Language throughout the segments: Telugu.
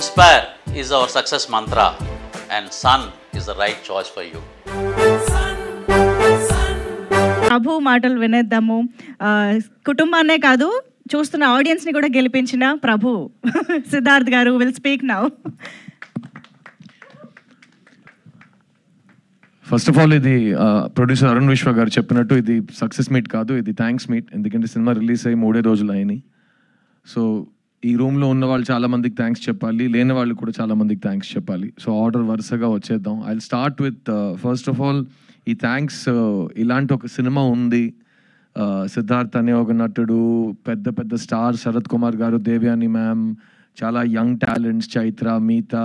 Inspire is our success mantra, and Sun is the right choice for you. ప్రభు మాటలు వినేద్దాము. కుటుంబాన్నే కాదు, చూస్తున్న ఆడియన్స్ని కూడా గెలిపించిన ప్రభు సిద్ధార్థ్ గారు will speak now. First of all, ఇది ప్రొడ్యూసర్ అరుణ్ విశ్వ గారు చెప్పినట్టు ఇది సక్సెస్ మీట్ కాదు, ఇది థ్యాంక్స్ మీట్. ఎందుకంటే సినిమా రిలీజ్ అయ్యి 3 రోజులు అయినాయి. సో ఈ రూమ్లో ఉన్న వాళ్ళు చాలా మందికి థ్యాంక్స్ చెప్పాలి, లేని వాళ్ళు కూడా చాలా మందికి థ్యాంక్స్ చెప్పాలి. సో ఆర్డర్ వరుసగా వచ్చేద్దాం. I will start with first of all ఈ థ్యాంక్స్. ఇలాంటి ఒక సినిమా ఉంది, సిద్ధార్థ్ అనే ఒక నటుడు, పెద్ద పెద్ద స్టార్ శరత్ కుమార్ గారు, దేవ్యాని మ్యామ్, చాలా యంగ్ టాలెంట్స్, చైత్ర, మీతా,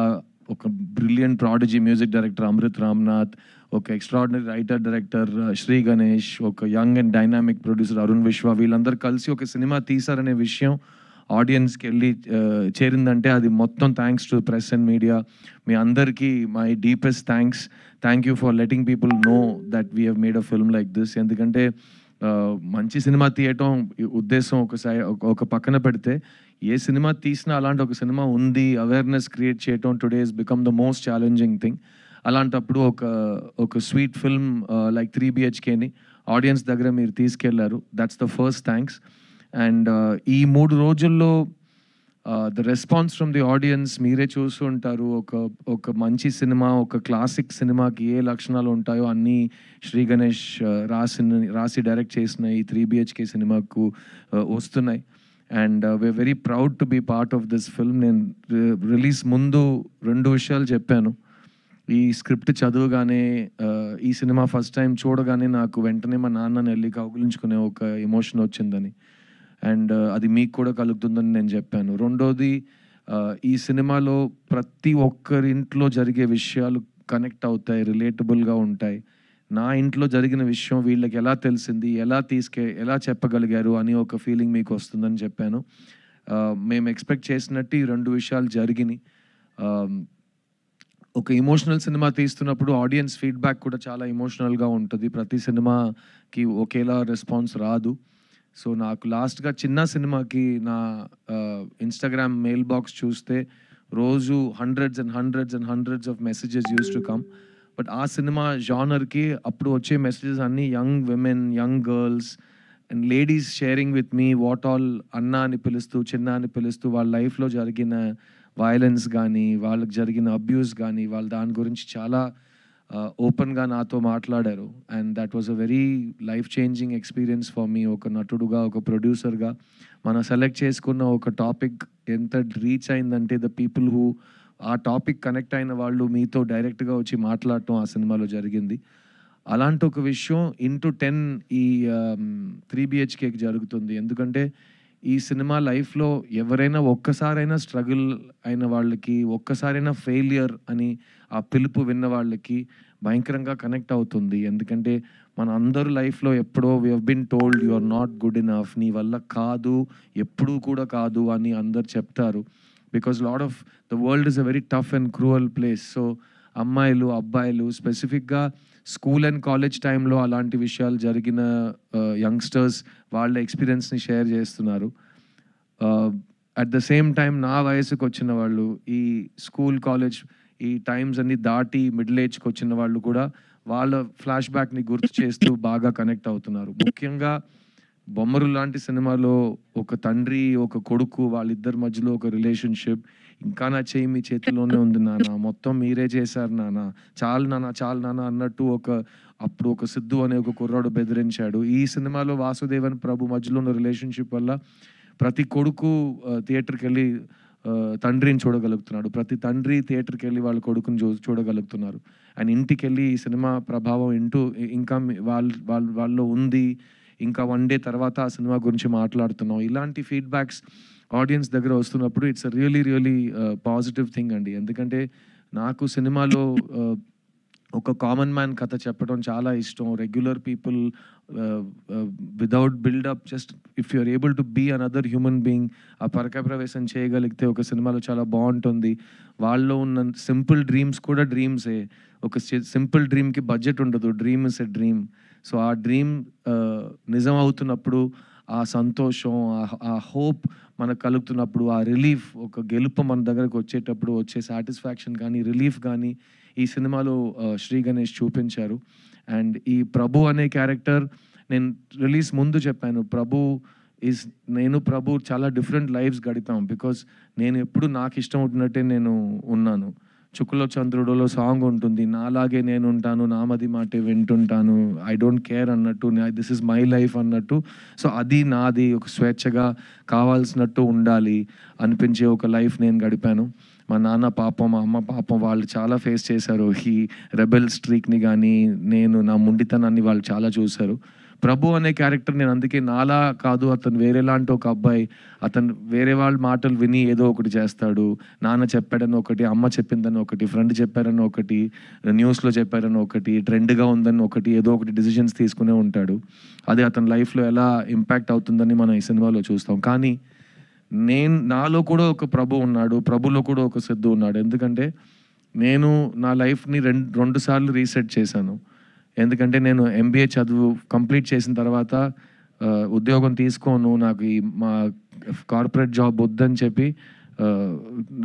ఒక brilliant prodigy music director Amrit Ramnath, ఒక extraordinary writer director Sri Ganesh, ఒక young and dynamic producer Arun Vishwa, వీళ్ళందరూ కలిసి ఒక సినిమా తీశారనే విషయం ఆడియన్స్కి వెళ్ళి చేరిందంటే అది మొత్తం thanks to press and media. మీ అందరికీ my deepest thanks. Thank you for letting people know that we have made a film like this. ఎందుకంటే మంచి సినిమా తీయటం ఉద్దేశం ఒక పక్కన పెడితే, ఏ సినిమా తీసినా అలాంటి ఒక సినిమా ఉంది, అవేర్నెస్ క్రియేట్ చేయటం today is become the most challenging thing. అలాంటప్పుడు ఒక స్వీట్ ఫిల్మ్ లైక్ 3 BHKని ఆడియన్స్ దగ్గర మీరు తీసుకెళ్లారు. That's the first thanks. And ఈ 3 రోజుల్లో the response from the audience మీరే చూస్తూ ఉంటారు. ఒక మంచి సినిమా, ఒక క్లాసిక్ సినిమాకి ఏ లక్షణాలు ఉంటాయో అన్నీ శ్రీ గణేష్ రాసి డైరెక్ట్ చేసిన ఈ 3 BHK సినిమాకు వస్తున్నాయి. And we're very proud to be part of this film. నేను రిలీజ్ ముందు 2 విషయాలు చెప్పాను. ఈ స్క్రిప్ట్ చదవగానే, ఈ సినిమా ఫస్ట్ టైం చూడగానే నాకు వెంటనే మా నాన్నని వెళ్ళి కౌగులించుకునే ఒక ఎమోషన్ వచ్చిందని, అండ్ అది మీకు కూడా కలుగుతుందని నేను చెప్పాను. రెండోది, ఈ సినిమాలో ప్రతి ఒక్కరింట్లో జరిగే విషయాలు కనెక్ట్ అవుతాయి, రిలేటబుల్గా ఉంటాయి. నా ఇంట్లో జరిగిన విషయం వీళ్ళకి ఎలా తెలిసింది, ఎలా చెప్పగలిగారు అని ఒక ఫీలింగ్ మీకు వస్తుందని చెప్పాను. మేము ఎక్స్పెక్ట్ చేసినట్టు ఈ 2 విషయాలు జరిగినాయి. ఒక ఎమోషనల్ సినిమా తీస్తున్నప్పుడు ఆడియన్స్ ఫీడ్బ్యాక్ కూడా చాలా ఎమోషనల్గా ఉంటుంది. ప్రతి సినిమాకి ఒకేలా రెస్పాన్స్ రాదు. సో నాకు లాస్ట్గా చిన్న సినిమాకి నా ఇన్స్టాగ్రామ్ మెయిల్ బాక్స్ చూస్తే రోజు hundreds of messages use to come. But ఆ సినిమా జానర్కి అప్పుడు వచ్చే మెసేజెస్ అన్నీ young women, young girls and ladies sharing with me what all అన్న అని పిలుస్తూ, చిన్న అని పిలుస్తూ, వాళ్ళ లైఫ్లో జరిగిన వైలెన్స్ కానీ, వాళ్ళకి జరిగిన అబ్యూస్ కానీ, వాళ్ళ దాని గురించి చాలా ఓపెన్గా నాతో మాట్లాడారు. And that was a very life changing experience for me. ఒక నటుడుగా, ఒక ప్రొడ్యూసర్గా మనం సెలెక్ట్ చేసుకున్న ఒక టాపిక్ ఎంత రీచ్ అయిందంటే, ద పీపుల్ హూ ఆ టాపిక్ కనెక్ట్ అయిన వాళ్ళు మీతో డైరెక్ట్గా వచ్చి మాట్లాడటం ఆ సినిమాలో జరిగింది. అలాంటి ఒక విషయం ఇంటూ 10 ఈ 3 BHKకి జరుగుతుంది. ఎందుకంటే ఈ సినిమా లైఫ్లో ఎవరైనా ఒక్కసారైనా స్ట్రగుల్ అయిన వాళ్ళకి, ఒక్కసారైనా ఫెయిలియర్ అని ఆ పిలుపు విన్న వాళ్ళకి భయంకరంగా కనెక్ట్ అవుతుంది. ఎందుకంటే మన అందరూ లైఫ్లో ఎప్పుడో we have been told you are not good enough, నీ వల్ల కాదు, ఎప్పుడూ కూడా కాదు అని అందరు చెప్తారు. Because lot of the world is a very tough and cruel place. So అమ్మాయిలు, అబ్బాయిలు, స్పెసిఫిక్గా స్కూల్ అండ్ కాలేజ్ టైంలో అలాంటి విషయాలు జరిగిన యంగ్స్టర్స్ వాళ్ళ ఎక్స్పీరియన్స్ని షేర్ చేస్తున్నారు. అట్ ద సేమ్ టైం నా వయసుకు వచ్చిన వాళ్ళు, ఈ స్కూల్ కాలేజ్ ఈ టైమ్స్ అన్ని దాటి మిడిల్ ఏజ్కి వచ్చిన వాళ్ళు కూడా వాళ్ళ ఫ్లాష్ బ్యాక్ని గుర్తు చేస్తూ బాగా కనెక్ట్ అవుతున్నారు. ముఖ్యంగా బొమ్మరు లాంటి సినిమాలో ఒక తండ్రి, ఒక కొడుకు, వాళ్ళిద్దరి మధ్యలో ఒక రిలేషన్షిప్, ఇంకా నా చేయి మీ చేతిలోనే ఉంది నాన్న, మొత్తం మీరే చేశారు నాన్న, చాలు నాన్న అన్నట్టు అప్పుడు ఒక సిద్ధు అనే ఒక కుర్రాడు బెదిరించాడు. ఈ సినిమాలో వాసుదేవన్ ప్రభు మధ్యలో ఉన్న రిలేషన్షిప్ వల్ల ప్రతి కొడుకు థియేటర్కి వెళ్ళి తండ్రిని చూడగలుగుతున్నాడు, ప్రతి తండ్రి థియేటర్కి వెళ్ళి వాళ్ళ కొడుకుని చూడగలుగుతున్నారు. అండ్ ఇంటికి వెళ్ళి ఈ సినిమా ప్రభావం ఇంకా వాళ్ళలో ఉంది, ఇంకా 1 day తర్వాత ఆ సినిమా గురించి మాట్లాడుతున్నాం. ఇలాంటి ఫీడ్బ్యాక్స్ ఆడియన్స్ దగ్గర వస్తున్నప్పుడు ఇట్స్ రియలీ పాజిటివ్ థింగ్ అండి. ఎందుకంటే నాకు సినిమాలో ఒక కామన్ మ్యాన్ కథ చెప్పడం చాలా ఇష్టం. Regular people without buildup, just if you're able to be another human being, ఆ పరకాయ ప్రవేశం చేయగలిగితే ఒక సినిమాలో చాలా బాగుంటుంది. వాళ్ళలో ఉన్న సింపుల్ డ్రీమ్స్ కూడా డ్రీమ్సే. ఒక సింపుల్ డ్రీమ్కి బడ్జెట్ ఉండదు, dream is a dream. So ఆ డ్రీమ్ నిజం అవుతున్నప్పుడు ఆ సంతోషం, ఆ హోప్ మనకు కలుగుతున్నప్పుడు, ఆ రిలీఫ్, ఒక గెలుపు మన దగ్గరకు వచ్చేటప్పుడు వచ్చే సాటిస్ఫాక్షన్ కానీ, రిలీఫ్ కానీ ఈ సినిమాలో శ్రీ గణేష్ చూపించారు. అండ్ ఈ ప్రభు అనే క్యారెక్టర్ నేను రిలీజ్ ముందు చెప్పాను, నేను ప్రభు చాలా డిఫరెంట్ లైఫ్స్ గడిపాం. బికాస్ నేను ఎప్పుడు నాకు ఇష్టం ఉంటున్నట్టే నేను ఉన్నాను. చుక్కలో చంద్రుడులో సాంగ్ ఉంటుంది, నాలాగే నేను ఉంటాను, నామది మాటే వింటుంటాను, ఐ డోంట్ కేర్ అన్నట్టు, దిస్ ఇస్ మై లైఫ్ అన్నట్టు. సో అది నాది, ఒక స్వేచ్ఛగా కావాల్సినట్టు ఉండాలి అనిపించే ఒక లైఫ్ నేను గడిపాను. మా నాన్న పాపం, మా అమ్మ పాపం, వాళ్ళు చాలా ఫేస్ చేశారు ఈ రెబెల్ స్ట్రీక్ని కానీ, నా మొండితనాన్ని వాళ్ళు చాలా చూశారు. ప్రభు అనే క్యారెక్టర్ నేను అందుకే నాలా కాదు, అతను వేరేలాంటి ఒక అబ్బాయి, అతను వేరే వాళ్ళ మాటలు విని ఏదో ఒకటి చేస్తాడు. నాన్న చెప్పాడని ఒకటి, అమ్మ చెప్పిందని ఒకటి, ఫ్రెండ్ చెప్పారని ఒకటి, న్యూస్లో చెప్పారని ఒకటి, ట్రెండ్గా ఉందని ఒకటి, ఏదో ఒకటి డిసిషన్స్ తీసుకునే ఉంటాడు. అది అతని లైఫ్లో ఎలా ఇంపాక్ట్ అవుతుందని మనం ఈ సినిమాలో చూస్తాం. కానీ నాలో కూడా ఒక ప్రభు ఉన్నాడు, ప్రభులో కూడా ఒక సిద్ధు ఉన్నాడు. ఎందుకంటే నేను నా లైఫ్ని రెండు సార్లు రీసెట్ చేశాను. ఎందుకంటే నేను MBA చదువు కంప్లీట్ చేసిన తర్వాత ఉద్యోగం తీసుకోను, నాకు మా కార్పొరేట్ జాబ్ వద్దని చెప్పి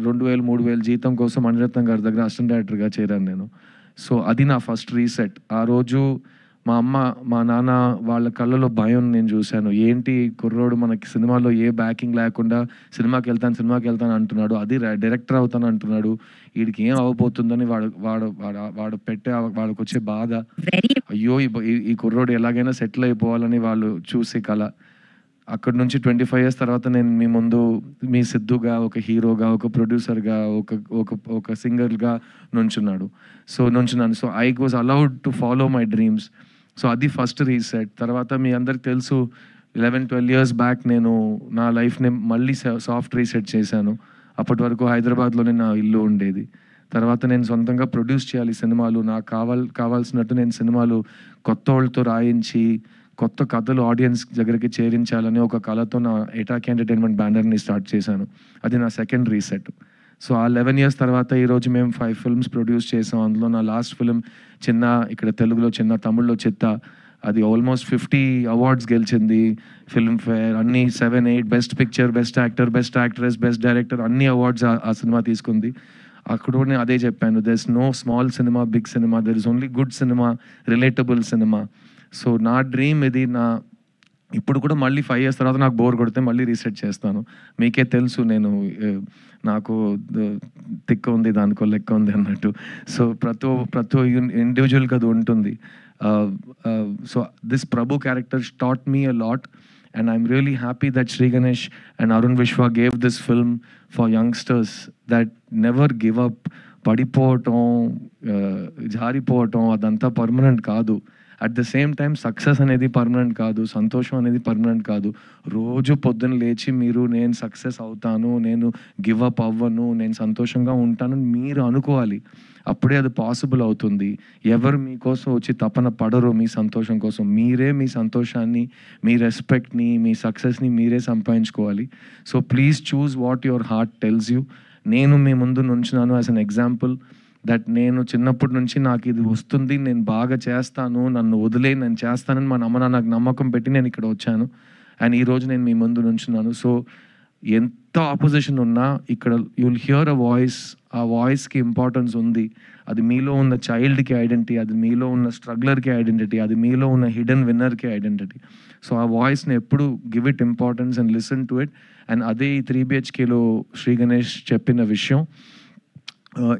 2,000-3,000 జీతం కోసం మణిరత్నం గారి దగ్గర అసిస్టెంట్ డైరెక్టర్గా చేరాను నేను. సో అది నా ఫస్ట్ రీసెట్. ఆ రోజు మా అమ్మ, మా నాన్న వాళ్ళ కళ్ళలో భయం నేను చూశాను. ఏంటి కుర్రోడు మనకి సినిమాలో ఏ బ్యాకింగ్ లేకుండా సినిమాకి వెళ్తాను అంటున్నాడు, అది డైరెక్టర్ అవుతాను అంటున్నాడు, వీడికి ఏం అవ్వబోతుందని వాడు పెట్టే వాళ్ళకి వచ్చే బాధ, అయ్యో ఈ కుర్రోడు ఎలాగైనా సెటిల్ అయిపోవాలని వాళ్ళు చూసే కళ. అక్కడి నుంచి 25 years తర్వాత నేను మీ ముందు మీ సిద్ధుగా, ఒక హీరోగా, ఒక ప్రొడ్యూసర్గా, ఒక సింగర్గా నుంచున్నాను. So I was allowed to follow my dreams. So అది ఫస్ట్ రీసెట్. తర్వాత మీ అందరికి తెలుసు 11-12 years బ్యాక్ నేను నా లైఫ్ని మళ్ళీ సాఫ్ట్ రీసెట్ చేశాను. అప్పటి వరకు హైదరాబాద్లోనే నా ఇల్లు ఉండేది. తర్వాత నేను సొంతంగా ప్రొడ్యూస్ చేయాలి సినిమాలు, నాకు కావాల్సినట్టు నేను సినిమాలు కొత్త వాళ్ళతో రాయించి కొత్త కథలు ఆడియన్స్ దగ్గరికి చేరించాలని ఒక కళతో నా ఎటాక్ ఎంటర్టైన్మెంట్ బ్యానర్ని స్టార్ట్ చేశాను. అది నా సెకండ్ రీసెట్. సో ఆ 11 years తర్వాత ఈరోజు మేము 5 films ప్రొడ్యూస్ చేసాం. అందులో నా లాస్ట్ ఫిలిం చిన్న, ఇక్కడ తెలుగులో చిన్న, తమిళ్లో చిత్త, అది ఆల్మోస్ట్ 50 awards గెలిచింది. ఫిల్మ్ఫేర్ అన్ని 7-8 best picture, best actor, best actress, best director అన్ని అవార్డ్స్ ఆ సినిమా తీసుకుంది. అక్కడ కూడా నేను అదే చెప్పాను, there is no small cinema, big cinema, there is only good cinema, relatable cinema. So నా డ్రీమ్ ఇది. ఇప్పుడు కూడా మళ్ళీ 5 years తర్వాత నాకు బోర్ కొడితే మళ్ళీ రీసెట్ చేస్తాను. మీకే తెలుసు, నాకు తిక్క ఉంది, దానికో లెక్క ఉంది అన్నట్టు. సో ప్రతి ఇండివిజువల్కి అది ఉంటుంది. So this Prabhu character taught me a lot, and I'm really happy that Sri Ganesh and Arun Vishwa gave this film for youngsters that never give up. పడిపోవటం, జారిపోవటం అదంతా పర్మనెంట్ కాదు. At the same time success అనేది పర్మనెంట్ కాదు, సంతోషం అనేది పర్మనెంట్ కాదు. రోజు పొద్దున్న లేచి నేను సక్సెస్ అవుతాను, నేను గివ్ అప్ అవ్వను, నేను సంతోషంగా ఉంటాను మీరు అనుకోవాలి. అప్పుడే అది పాసిబుల్ అవుతుంది. ఎవరు మీకోసం వచ్చి తపన పడరు మీ సంతోషం కోసం. మీరే మీ సంతోషాన్ని, మీ రెస్పెక్ట్ని, మీ సక్సెస్ని మీరే సంపాదించుకోవాలి. So please choose what your heart tells you. నేను మీ ముందు నుంచున్నాను యాజ్ అన్ ఎగ్జాంపుల్ దట్ నేను చిన్నప్పటి నుంచి నాకు ఇది వస్తుంది, నేను బాగా చేస్తాను, నన్ను వదిలే నేను చేస్తానని మా అమ్మ నాకు నమ్మకం పెట్టి నేను ఇక్కడ వచ్చాను. అండ్ ఈరోజు నేను మీ ముందు నుంచున్నాను. సో ఎంత ఆపోజిషన్ ఉన్నా ఇక్కడ యుల్ హియర్ అ వాయిస్. ఆ వాయిస్కి ఇంపార్టెన్స్ ఉంది. అది మీలో ఉన్న చైల్డ్కి ఐడెంటిటీ, అది మీలో ఉన్న స్ట్రగ్లర్కి ఐడెంటిటీ, అది మీలో ఉన్న హిడెన్ విన్నర్కి ఐడెంటిటీ. సో ఆ వాయిస్ని ఎప్పుడు give it importance and listen to it. And అదే ఈ 3 BHKలో శ్రీ గణేష్ చెప్పిన విషయం.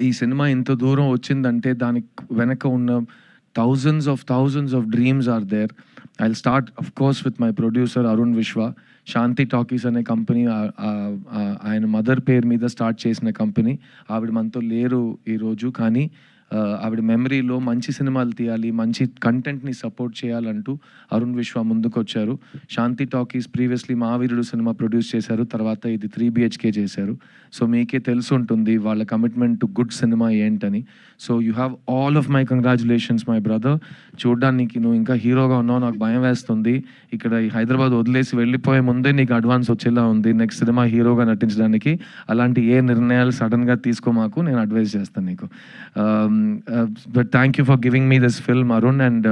ఈ సినిమా ఇంత దూరం వచ్చిందంటే దానికి వెనక ఉన్న thousands of dreams are there. I'll start of course with my producer Arun Vishwa. Shanti talkies అనే కంపెనీ ఆయన మదర్ పేరు మీద స్టార్ట్ చేసిన కంపెనీ. ఆవిడ మనతో లేరు ఈరోజు, కానీ ఆవిడ మెమరీలో మంచి సినిమాలు తీయాలి, మంచి కంటెంట్ని సపోర్ట్ చేయాలంటూ అరుణ్ విశ్వ ముందుకు వచ్చారు. శాంతి టాకీస్ ప్రీవియస్లీ మావీరుడు సినిమా ప్రొడ్యూస్ చేశారు, తర్వాత ఇది 3 BHK చేశారు. సో మీకే తెలిసి ఉంటుంది వాళ్ళ కమిట్మెంట్ టు గుడ్ సినిమా ఏంటని. So you have all of my congratulations my brother. చూడడానికి నువ్వు ఇంకా హీరోగా ఉన్నావు, నాకు భయం వేస్తుంది. ఇక్కడ హైదరాబాద్ వదిలేసి వెళ్ళిపోయే ముందే నీకు అడ్వాన్స్ వచ్చేలా ఉంది నెక్స్ట్ సినిమా హీరోగా నటించడానికి. అలాంటి ఏ నిర్ణయాలు సడన్గా తీసుకోమాకు, నేను అడ్వైస్ చేస్తాను నీకు. But thank you for giving me this film, Arun. And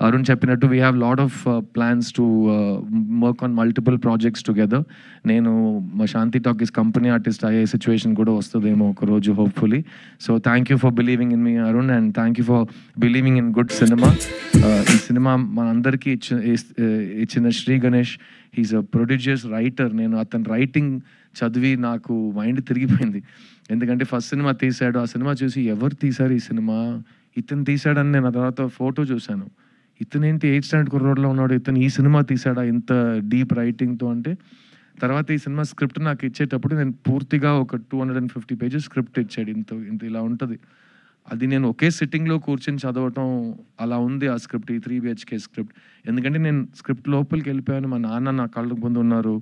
Arun cheppinattu, we have a lot of plans to work on multiple projects together. Nenu ma Shanti Talkies company artist aye situation kuda vastudemo oka roju, hopefully. So thank you for believing in me, Arun, and thank you for believing in good cinema. Ee cinema manandariki ichina Sri Ganesh, he's a prodigious writer. Nenu athan writing చదివి నాకు మైండ్ తిరిగిపోయింది. ఎందుకంటే ఫస్ట్ సినిమా తీశాడు, ఆ సినిమా చూసి ఎవరు తీశారు ఈ సినిమా, ఇతను తీశాడని నేను ఆ తర్వాత ఫోటో చూశాను. ఇతనేంటి 8th స్టాండర్డ్ కుర్రోడ్లో ఉన్నాడు, ఇతను ఈ సినిమా తీశాడా ఇంత డీప్ రైటింగ్తో అంటే. తర్వాత ఈ సినిమా స్క్రిప్ట్ నాకు ఇచ్చేటప్పుడు నేను పూర్తిగా ఒక 250 pages స్క్రిప్ట్ ఇచ్చాడు. ఇంత ఇలా ఉంటుంది. అది నేను ఒకే సిట్టింగ్లో కూర్చొని చదవటం అలా ఉంది ఆ స్క్రిప్ట్, ఈ 3 BHK స్క్రిప్ట్. ఎందుకంటే నేను స్క్రిప్ట్ లోపలికి వెళ్ళిపోయాను, మా నాన్న నా కళ్ళకు ముందు ఉన్నారు,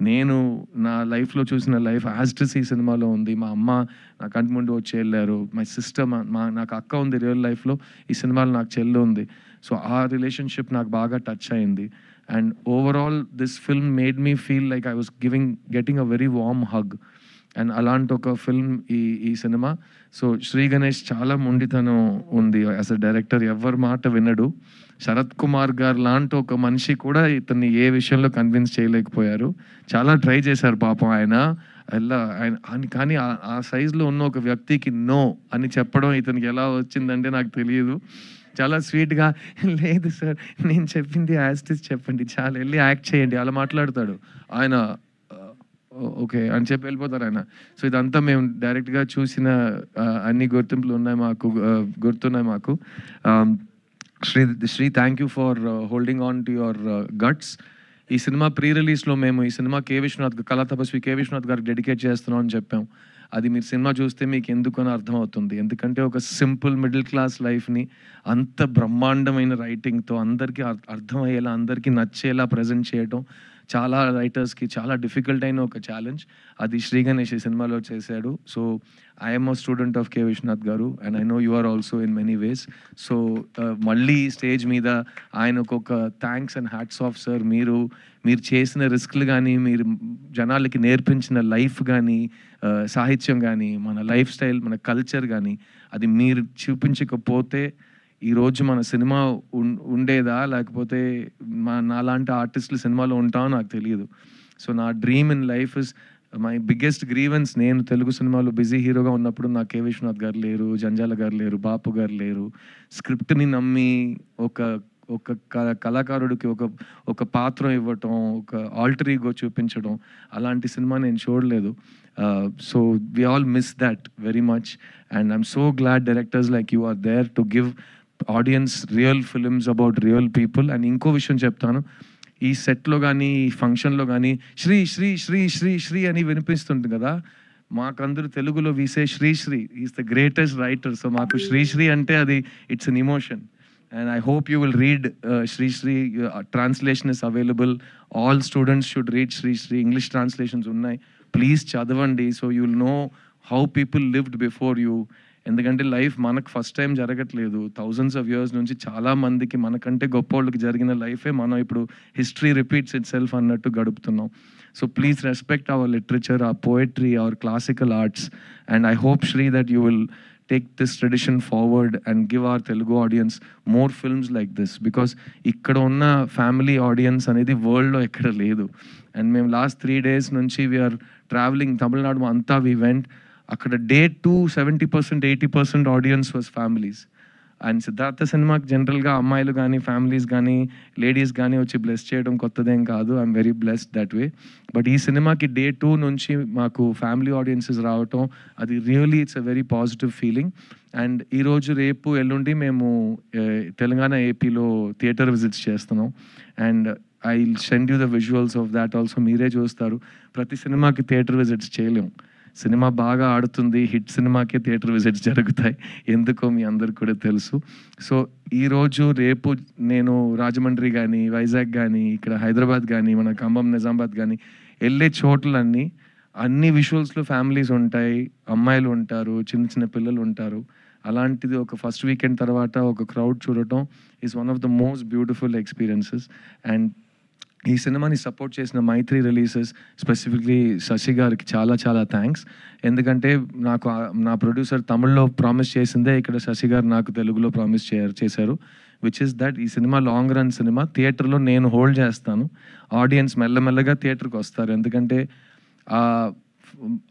నేను నా లైఫ్లో చూసిన లైఫ్ యాజ్టిస్ ఈ సినిమాలో ఉంది, మా అమ్మ నా కంటి ముందు వచ్చి వెళ్ళారు, మై సిస్టర్, నాకు అక్క ఉంది రియల్ లైఫ్లో, ఈ సినిమాలో నాకు చెల్లి ఉంది. సో ఆ రిలేషన్షిప్ నాకు బాగా టచ్ అయింది. And overall this film made me feel like I was getting a very warm hug. And అలాంటి ఒక ఫిల్మ్ ఈ సినిమా. సో శ్రీ గణేష్ చాలా మొండితనం ఉంది యాజ్ అ డైరెక్టర్, ఎవరి మాట వినడు. శరత్ కుమార్ గారు లాంటి ఒక మనిషి కూడా ఇతన్ని ఏ విషయంలో కన్విన్స్ చేయలేకపోయారు. చాలా ట్రై చేశారు పాపం ఆయన కానీ ఆ సైజులో ఉన్న ఒక వ్యక్తికి నో అని చెప్పడం ఇతనికి ఎలా వచ్చిందంటే నాకు తెలియదు. చాలా స్వీట్గా, లేదు సార్ నేను చెప్పింది యాస్టిస్ చెప్పండి, చాలా వెళ్ళి యాక్ట్ చేయండి, అలా మాట్లాడతాడు ఆయన. ఓకే అని చెప్పి వెళ్ళిపోతారు ఆయన. సో ఇదంతా మేము డైరెక్ట్గా చూసిన అన్ని గుర్తింపులు ఉన్నాయి మాకు, గుర్తున్నాయి మాకు. Sree thank you for holding on to your guts. ఈ సినిమా ప్రీ రిలీజ్లో మేము ఈ సినిమా కళా తపస్వి కే విశ్వనాథ్ గారికి డెడికేట్ చేస్తున్నాం అని చెప్పాం. అది మీరు సినిమా చూస్తే మీకు ఎందుకని అర్థమవుతుంది. ఎందుకంటే ఒక సింపుల్ మిడిల్ క్లాస్ లైఫ్ని అంత బ్రహ్మాండమైన రైటింగ్తో అందరికీ అర్థమయ్యేలా, అందరికీ నచ్చేలా ప్రజెంట్ చేయడం చాలా రైటర్స్కి చాలా డిఫికల్ట్ అయిన ఒక ఛాలెంజ్. అది శ్రీ గణేష్ ఈ సినిమాలో చేశాడు. So I'm a student of K Viswanath గారు and I know you are also in many ways. So మళ్ళీ స్టేజ్ మీద ఆయనకు ఒక thanks and hats off sir. మీరు చేసిన రిస్క్లు కానీ, మీరు జనాలకి నేర్పించిన లైఫ్ కానీ, సాహిత్యం కానీ, మన లైఫ్ స్టైల్, మన కల్చర్ కానీ, అది మీరు చూపించకపోతే ఈరోజు మన సినిమా ఉండేదా, లేకపోతే నాలాంటి ఆర్టిస్టులు సినిమాలో ఉంటామో నాకు తెలియదు. సో నా dream in life is my biggest grievance. నేను తెలుగు సినిమాలో బిజీ హీరోగా ఉన్నప్పుడు నాకు కే విశ్వనాథ్ గారు లేరు, జంజాల గారు లేరు, బాపు గారు లేరు. స్క్రిప్ట్ని నమ్మి ఒక కళాకారుడికి ఒక పాత్ర ఇవ్వటం, ఒక ఆల్టర్ ఈగో చూపించడం, అలాంటి సినిమా నేను చూడలేదు. So we all miss that very much and I'm so glad directors like you are there to give audience real films about real people. And ఇంకో విషయం చెప్తాను, ఈ సెట్లో కానీ ఈ ఫంక్షన్లో కానీ శ్రీ శ్రీ శ్రీ శ్రీ శ్రీ అని వినిపిస్తుంది కదా, మాకందరూ తెలుగులో we say Sri is the greatest writer. So మాకు శ్రీ అంటే అది it's an emotion. And I hope you will read Sri. Translation is available. All students should read Sri. English translations unnai. Please chadavandi so you will know how people lived before you. ఎందుకంటే లైఫ్ మనకు ఫస్ట్ టైం జరగట్లేదు. థౌజండ్స్ ఆఫ్ ఇయర్స్ నుంచి చాలా మందికి మనకంటే గొప్పోళ్ళకి జరిగిన లైఫే మనం ఇప్పుడు హిస్టరీ రిపీట్స్ ఇట్ సెల్ఫ్ అన్నట్టు గడుపుతున్నాం. So please respect our literature, our poetry, our classical arts. And I hope Sri that you will take this tradition forward and give our Telugu audience more films like this, because ikkada unna family audience anedi world lo ekkada ledu. And mem last 3 days nunchi we are traveling Tamil Nadu anta, we went akkada day 2 70% 80% audience was families. And Siddhartha సినిమాకి జనరల్గా అమ్మాయిలు కానీ, ఫ్యామిలీస్ కానీ, లేడీస్ కానీ వచ్చి బ్లెస్ చేయడం కొత్తదేం కాదు. I'm very blessed that way. But ఈ సినిమాకి డే 2 నుంచి మాకు ఫ్యామిలీ ఆడియన్సెస్ రావటం, అది really it's a very positive feeling. And ఈరోజు రేపు ఎల్లుండి మేము తెలంగాణ ఏపీలో థియేటర్ విజిట్స్ చేస్తున్నాం. And I will send you the visuals of that also. మీరే చూస్తారు. ప్రతి సినిమాకి థియేటర్ విజిట్స్ చేయలేము. సినిమా బాగా ఆడుతుంది, హిట్ సినిమాకే థియేటర్ విజిట్స్ జరుగుతాయి, ఎందుకో మీ అందరికి కూడా తెలుసు. సో ఈరోజు రేపు నేను రాజమండ్రి కానీ, వైజాగ్ కానీ, ఇక్కడ హైదరాబాద్ కానీ, మన ఖమ్మం, నిజామాబాద్ కానీ వెళ్ళే చోట్లన్నీ అన్ని విజువల్స్లో ఫ్యామిలీస్ ఉంటాయి, అమ్మాయిలు ఉంటారు, చిన్న చిన్న పిల్లలు ఉంటారు. అలాంటిది ఒక ఫస్ట్ వీకెండ్ తర్వాత ఒక క్రౌడ్ చూడటం is one of the most beautiful experiences. And ఈ సినిమాని సపోర్ట్ చేసిన మైత్రి రిలీజెస్, స్పెసిఫిక్లీ శశి గారికి చాలా చాలా థ్యాంక్స్. ఎందుకంటే నాకు నా ప్రొడ్యూసర్ తమిళ్లో ప్రామిస్ చేసిందే ఇక్కడ శశి గారు నాకు తెలుగులో ప్రామిస్ చేశారు, విచ్ ఇస్ దట్ ఈ సినిమా లాంగ్ రన్ సినిమా. థియేటర్లో నేను హోల్డ్ చేస్తాను, ఆడియన్స్ మెల్లమెల్లగా థియేటర్కి వస్తారు. ఎందుకంటే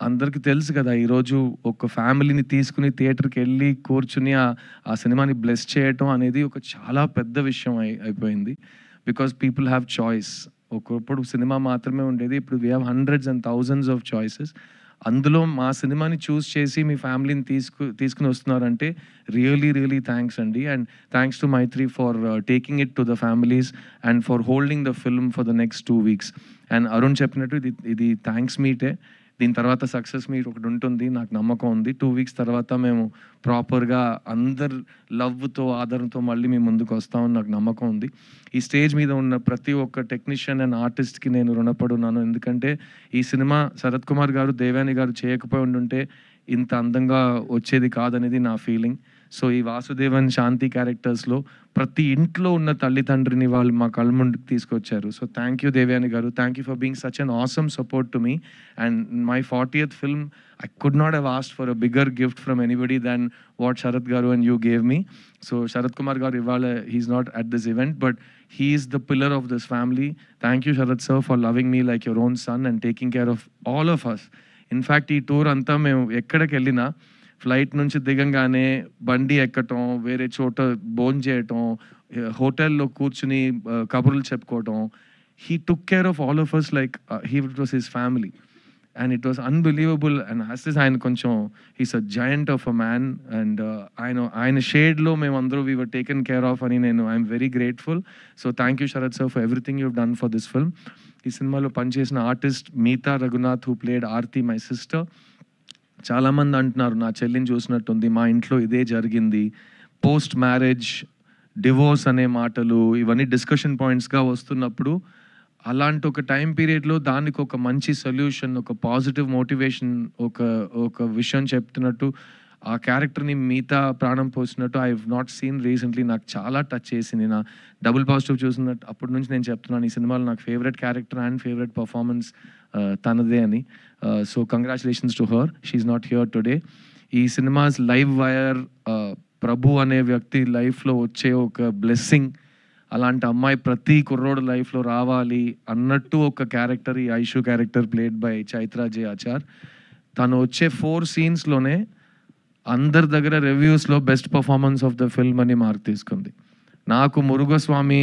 అందరికీ తెలుసు కదా, ఈరోజు ఒక ఫ్యామిలీని తీసుకుని థియేటర్కి వెళ్ళి కూర్చుని ఆ సినిమాని బ్లెస్ చేయటం అనేది ఒక చాలా పెద్ద విషయం అయిపోయింది. Because people have choice. ఒకప్పుడు సినిమా మాత్రమే ఉండేది, ఇప్పుడు we have hundreds and thousands of choices. అందులో మా సినిమాని చూస్ చేసి మీ ఫ్యామిలీని తీసుకుని వస్తున్నారంటే రియలీ థ్యాంక్స్ అండి. And thanks to Maithri for taking it to the families and for holding the film for the next 2 weeks. And Arun చెప్పినట్టు ఇది థ్యాంక్స్ మీటే. దీని తర్వాత సక్సెస్ మీట్ ఒకటి ఉంటుంది, నాకు నమ్మకం ఉంది. 2 weeks తర్వాత మేము ప్రాపర్గా అందరు లవ్తో ఆదరణతో మళ్ళీ మేము ముందుకు వస్తామని నాకు నమ్మకం ఉంది. ఈ స్టేజ్ మీద ఉన్న ప్రతి ఒక్క టెక్నీషియన్ అండ్ ఆర్టిస్ట్కి నేను రుణపడి ఉన్నాను. ఎందుకంటే ఈ సినిమా శరత్ కుమార్ గారు, దేవాని గారు చేయకపోయి ఉండుంటే ఇంత అందంగా వచ్చేది కాదనేది నా ఫీలింగ్. సో ఈ వాసుదేవన్, శాంతి క్యారెక్టర్స్లో ప్రతి ఇంట్లో ఉన్న తల్లిదండ్రిని వాళ్ళు మా కళ్ళ ముందుకు తీసుకొచ్చారు. సో థ్యాంక్ యూ దేవ్యాని గారు, thank you for being such an awesome support to me. And my 40th film, I could not have asked for a bigger gift from anybody than what Sharath Garu and you gave me. So Sharath Kumar Garu ivala, he's not at this event, but he is the pillar of this family. Thank you Sharath sir for loving me like your own son and taking care of all of us. In fact ఈ టూర్ అంతా మేము ఎక్కడికి వెళ్ళినా ఫ్లైట్ నుంచి దిగంగానే బండి ఎక్కటం, వేరే చోట భోజనం చేయటం, హోటల్లో కూర్చుని కబుర్లు చెప్పుకోవటం, he took care of all of us like it was his family. And it was unbelievable. And as is ఆయన కొంచెం he's a giant of a man, and ఆయన షేడ్లో మేమందరూ we were taken care of అని I'm very grateful. So thank you Sharath sir for everything you've done for this film. ఈ సినిమాలో పనిచేసిన artist Meetha Raghunath who played Aarti, my sister. చాలామంది అంటున్నారు నా చెల్లిని చూసినట్టుంది, మా ఇంట్లో ఇదే జరిగింది, పోస్ట్ మ్యారేజ్ డివోర్స్ అనే మాటలు ఇవన్నీ డిస్కషన్ పాయింట్స్గా వస్తున్నప్పుడు అలాంటి ఒక టైం పీరియడ్లో దానికి ఒక మంచి సొల్యూషన్, ఒక పాజిటివ్ మోటివేషన్, ఒక విషయం చెప్తున్నట్టు ఆ క్యారెక్టర్ని మిగతా ప్రాణం పోసినట్టు I have not seen recently. నాకు చాలా టచ్ చేసింది. నా డబుల్ పాజిటివ్ చూసినట్టు అప్పటి నుంచి నేను చెప్తున్నాను ఈ సినిమాలో నాకు favourite character and favourite performance తనదే అని. So congratulations to her, she's not here today. ఈ సినిమాస్ లైవ్ వైర్ ప్రభు అనే వ్యక్తి లైఫ్లో వచ్చే ఒక బ్లెస్సింగ్. అలాంటి అమ్మాయి ప్రతి కుర్రోడు లైఫ్లో రావాలి అన్నట్టు ఒక క్యారెక్టర్, ఈ Aishu character played by Chaitra J Achar. తను వచ్చే 4 scenesలోనే అందరి దగ్గర రివ్యూస్లో best performance of the film అని మార్క్ తీసుకుంది. నాకు మురుగస్వామి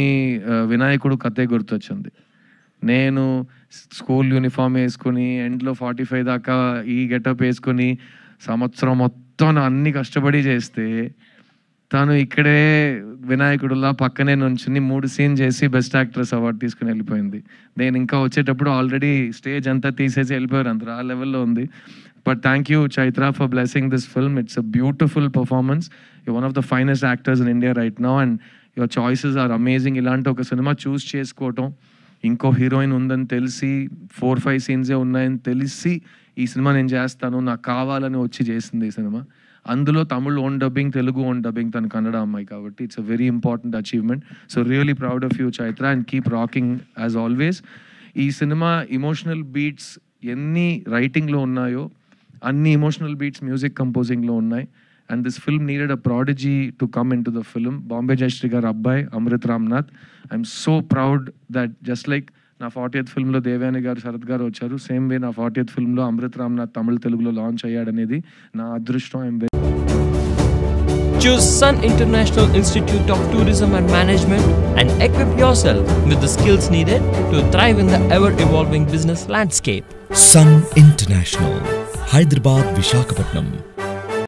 వినాయకుడు కథే గుర్తొచ్చింది. నేను స్కూల్ యూనిఫామ్ వేసుకుని ఎండ్లో 45 దాకా ఈ గెటప్ వేసుకుని సంవత్సరం మొత్తం అన్ని కష్టపడి చేస్తే తను ఇక్కడే వినాయకుడులా పక్కనే నుంచుని 3 scenes చేసి బెస్ట్ యాక్ట్రెస్ అవార్డు తీసుకుని వెళ్ళిపోయింది. నేను ఇంకా వచ్చేటప్పుడు ఆల్రెడీ స్టేజ్ అంతా తీసేసి వెళ్ళిపోయారు, అందరూ ఆ లెవెల్లో ఉంది. But thank you Chaitra for blessing this film. It's a beautiful performance. You're one of the finest actors in India right now and your choices are amazing. ఇలాంటి ఒక సినిమా చూస్ చేసుకోవటం, ఇంకో హీరోయిన్ ఉందని తెలిసి 4-5 scenes ఉన్నాయని తెలిసి ఈ సినిమా నేను చేస్తాను నాకు కావాలని వచ్చి చేసింది ఈ సినిమా. అందులో Tamil own dubbing, Telugu own dubbing, తను కన్నడ అమ్మాయి కాబట్టి it's a very important achievement. So really proud of you Chaitra and keep rocking as always. ఈ సినిమా ఇమోషనల్ బీట్స్ ఎన్ని రైటింగ్లో ఉన్నాయో అన్ని ఇమోషనల్ బీట్స్ మ్యూజిక్ కంపోజింగ్లో ఉన్నాయి. And this film needed a prodigy to come in to the film. Bombay Jayashri గారు అబ్బాయి Amrit Ramnath. I'm so proud that just like నా 40th ఫిల్మ్లో దేవ్యాని గారు, శరత్ గారు వచ్చారు, సేమ్ వే నా 40th ఫిల్మ్లో అమృత్ రామ్నాథ్ తమిళ తెలుగులో లాంచ్ అయ్యాడనేది నా అదృష్టం. I'm very Choose Sun International Institute of Tourism and Management and equip yourself with the skills needed to thrive in the ever-evolving business landscape. Sun International, Hyderabad, Visakhapatnam.